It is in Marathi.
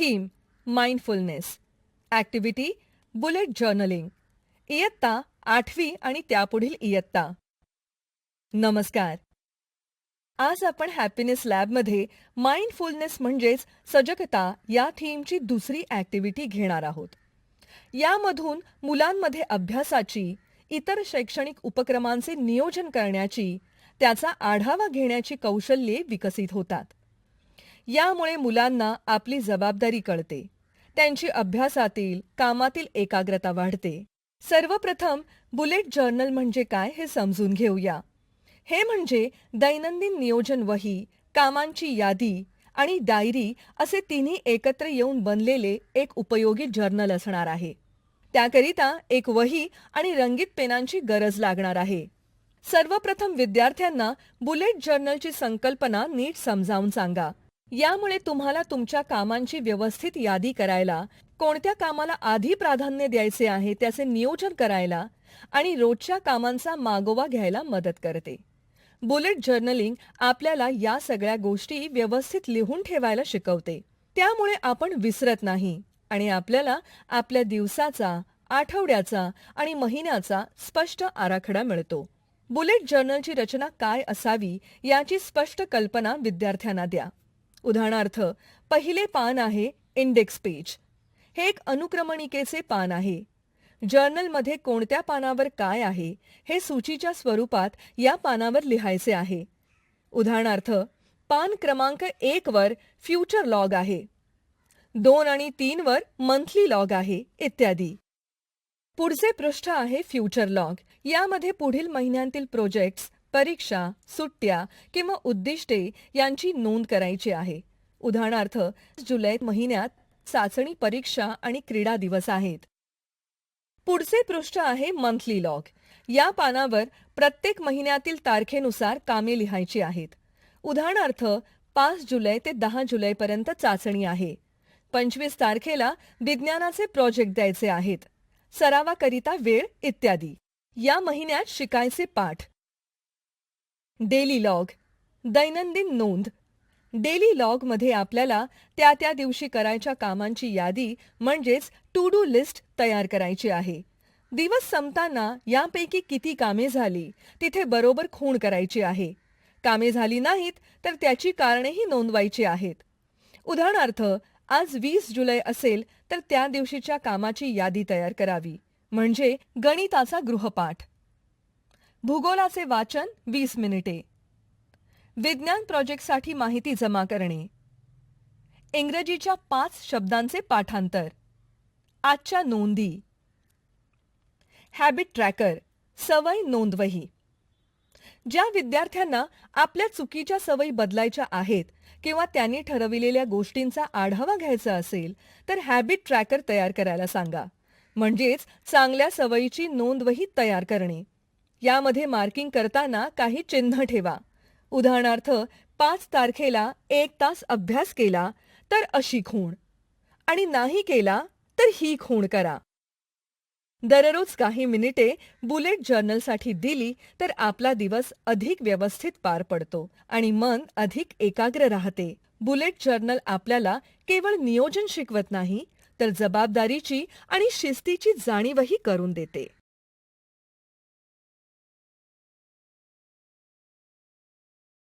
Theme mindfulness. Activity bullet journaling. इयत्ता 8वी आणि त्यापुढील इयत्ता. नमस्कार. आज आपण हॅपीनेस लॅबमध्ये माइंडफुलनेस म्हणजेच सजगता या थीमची दुसरी ॲक्टिव्हिटी घेणार आहोत. यामधून मुलांमध्ये अभ्यासाची, इतर शैक्षणिक उपक्रमांचे नियोजन करण्याची, त्याचा आढावा घेण्याची कौशल्ये विकसित होतात. यामुळे मुलांना आपली जबाबदारी कळते. त्यांची अभ्यासातील, कामातील एकाग्रता वाढते. सर्वप्रथम बुलेट जर्नल म्हणजे काय हे समजून घेऊया. हे म्हणजे दैनंदिन नियोजन वही, कामांची यादी आणि डायरी असे तिन्ही एकत्र येऊन बनलेले एक उपयोगी जर्नल असणार आहे. त्याकरिता एक वही आणि रंगीत पेनांची गरज लागणार आहे. सर्वप्रथम विद्यार्थ्यांना बुलेट जर्नलची संकल्पना नीट समजावून सांगा. यामुळे तुम्हाला तुमच्या कामांची व्यवस्थित यादी करायला, कोणत्या कामाला आधी प्राधान्य द्यायचे आहे त्याचे नियोजन करायला आणि रोजच्या कामांचा मागोवा घ्यायला मदत करते. बुलेट जर्नलिंग आपल्याला या सगळ्या गोष्टी व्यवस्थित लिहून ठेवायला शिकवते. त्यामुळे आपण विसरत नाही आणि आपल्याला आपल्या दिवसाचा, आठवड्याचा आणि महिन्याचा स्पष्ट आराखडा मिळतो. बुलेट जर्नलची रचना काय असावी याची स्पष्ट कल्पना विद्यार्थ्यांना द्या. उदाहरणार्थ, पहिले पान आहे इंडेक्स पेज. हे एक अनुक्रमणिकेचे पान आहे. जर्नलमध्ये कोणत्या पानावर काय आहे हे सूचीच्या स्वरूपात या पानावर लिहायचे आहे. उदाहरणार्थ, पान क्रमांक 1 वर फ्युचर लॉग आहे, 2 आणि 3 वर मंथली लॉग आहे, इत्यादी. पुढचे पृष्ठ आहे फ्युचर लॉग. यामध्ये पुढील महिन्यांतील प्रोजेक्ट्स, परीक्षा, सुट्ट्या किंवा उद्दिष्टे यांची नोंद करायची आहे. उदाहरणार्थ, जुलै महिन्यात चाचणी परीक्षा आणि क्रीडा दिवस आहेत. पुढचे पृष्ठ आहे मंथली लॉग. या पानावर प्रत्येक महिन्यातील तारखेनुसार कामे लिहायची आहेत. उदाहरणार्थ, 5 जुलै ते 10 जुलैपर्यंत चाचणी आहे. 25 तारखेला विज्ञानाचे प्रोजेक्ट द्यायचे आहेत. सरावाकरिता वेळ, इत्यादी. या महिन्यात शिकायचे पाठ. डेली लॉग, दैनंदिन नोंद. डेली लॉगमध्ये आपल्याला त्या दिवशी करायच्या कामांची यादी म्हणजेच टू डू लिस्ट तयार करायची आहे. दिवस संपताना यापैकी किती कामे झाली तिथे बरोबर खूण करायची आहे. कामे झाली नाहीत तर त्याची कारणेही नोंदवायची आहेत. उदाहरणार्थ, आज 20 जुलै असेल तर त्या दिवशीच्या कामाची यादी तयार करावी, म्हणजे गणिताचा गृहपाठ. भूगोलाचे वाचन 20 मिनिटे. विज्ञान प्रोजेक्टसाठी माहिती जमा करणे. इंग्रजीच्या 5 शब्दांचे पाठांतर. आजच्या नोंदी. हॅबिट ट्रॅकर, सवय नोंदवही. ज्या विद्यार्थ्यांना आपल्या चुकीच्या सवयी बदलायच्या आहेत किंवा त्यांनी ठरविलेल्या गोष्टींचा आढावा घ्यायचा असेल तर हॅबिट ट्रॅकर तयार करायला सांगा, म्हणजेच चांगल्या सवयीची नोंदवही तयार करणे. यामध्ये मार्किंग करताना काही चिन्ह ठेवा. उदाहरणार्थ, 5 तारखेला 1 तास अभ्यास केला तर अशी खूण आणि नाही केला तर ही खूण करा. दररोज काही मिनिटे बुलेट जर्नलसाठी दिली तर आपला दिवस अधिक व्यवस्थित पार पडतो आणि मन अधिक एकाग्र राहते. बुलेट जर्नल आपल्याला केवळ नियोजन शिकवत नाही तर जबाबदारीची आणि शिस्तीची जाणीवही करून देते.